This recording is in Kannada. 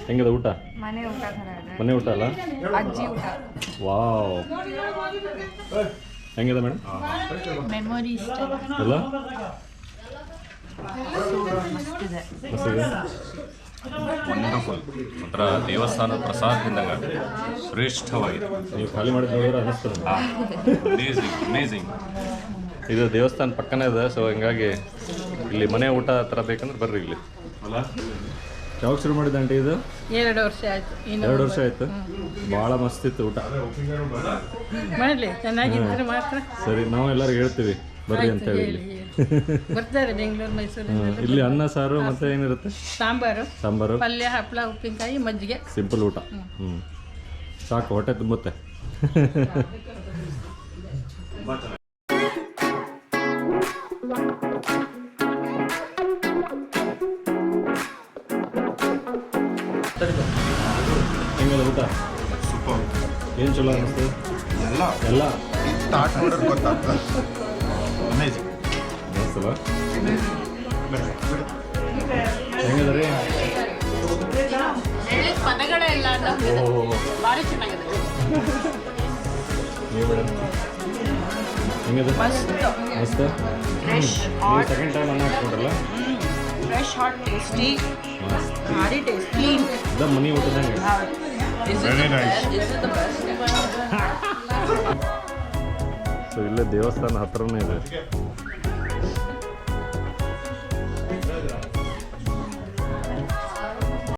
ಹೆಂಗಿದೆ ಊಟ? ಮನೆ ಊಟ ಥರ ಇದೆ. ಮನೆ ಊಟ ಅಲ್ಲ, ಅಜ್ಜಿ ಊಟ. ವಾವ್. ಹೆಂಗಿದೆ ಮೇಡಮ್? ಮೆಮೊರೀಸ್ ಎಲ್ಲ ಮಸ್ತಿದೆ. ಮಸ್ತಿದೆ. ವಂಡರ್ಫುಲ್. ಒಂಥರ ದೇವಸ್ಥಾನದ ಪ್ರಸಾದದಿಂದಾಗ ಶ್ರೇಷ್ಠವಾಗಿದೆ. ನೀವು ಖಾಲಿ ಮಾಡಿದ್ದು ನೋಡಿದ್ರೆ ಅನ್ನಿಸ್ತದೆ. Amazing amazing. ಇದು ದೇವಸ್ಥಾನ ಪಕ್ಕನೇ ಇದೆ, ಸೊ ಹಿಂಗಾಗಿ ಇಲ್ಲಿ ಮನೆ ಊಟ ಥರ ಬೇಕಂದ್ರೆ ಬರ್ರಿ ಇಲ್ಲಿ. ಅಲ್ಲ, ಯಾವಾಗ ಶುರು ಮಾಡಿದ ಆಂಟಿ ಇದು? 2 ವರ್ಷ ಆಯ್ತು. 2 ವರ್ಷ ಆಯ್ತು. ಭಾಳ ಮಸ್ತ್ ಇತ್ತು ಊಟ. ಮಾಡಲಿ ಚೆನ್ನಾಗಿದ್ರೆ ಮಾತ್ರ. ಸರಿ, ನಾವು ಎಲ್ಲರಿಗೂ ಹೇಳ್ತೀವಿ ಬರ್ರಿ ಅಂತ ಹೇಳಿ ಇಲ್ಲಿ. ಬರ್ತಾರೆ ಬೆಂಗಳೂರು ಮೈಸೂರು. ಇಲ್ಲಿ ಅನ್ನ ಸಾರು ಮತ್ತೆ ಏನಿರುತ್ತೆ? ಸಾಂಬಾರು, ಪಲ್ಯ, ಹಪ್ಪಳ, ಉಪ್ಪಿನಕಾಯಿ, ಮಜ್ಜಿಗೆ. ಸಿಂಪಲ್ ಊಟ. ಸಾಕು, ಹೊಟ್ಟೆ ತುಂಬುತ್ತೆ. ಹೆಂಗದ ಊಟ? ಸೂಪರ್. ಏನು ಚಲೋ ಅನ್ನಿಸ್ತದೆ? ಎಲ್ಲ ಸ್ಟಾರ್ಟ್ ಮಾಡೋದು ಗೊತ್ತಾಗ್ತದೆ. ಅಮೇಝಿಂಗ್. ಮಸ್ತಲ್ಲ. ಹೆಂಗದ ರೀ? ಪದಗಳೇ ಇಲ್ಲ. ಓಹೋ, ಭಾರಿ ಚೆನ್ನಾಗಿದೆ. ನೀವು ಮೇಡಮ್ ಹೆಂಗದ? ಮಸ್ತ್. ಫ್ರೆಶ್ ನೀವು ಸೆಕೆಂಡ್ ಟೈಮ್ ಅನ್ನ ಹಾಕ್ಕೊಂಡ್ರಲ್ಲ? ಫ್ರೆಶ್ ಹಾಟ್ ಟೇಸ್ಟಿ, ಮಸ್ತ್. ಭಾರಿ ಟೇಸ್ಟ್, ಕ್ಲೀನ್. ಇದ ಮನಿ ಊಟದಂಗೆ. Very nice. ಸೊ ಇಲ್ಲೇ ದೇವಸ್ಥಾನ ಹತ್ರನೇ ಇದೆ.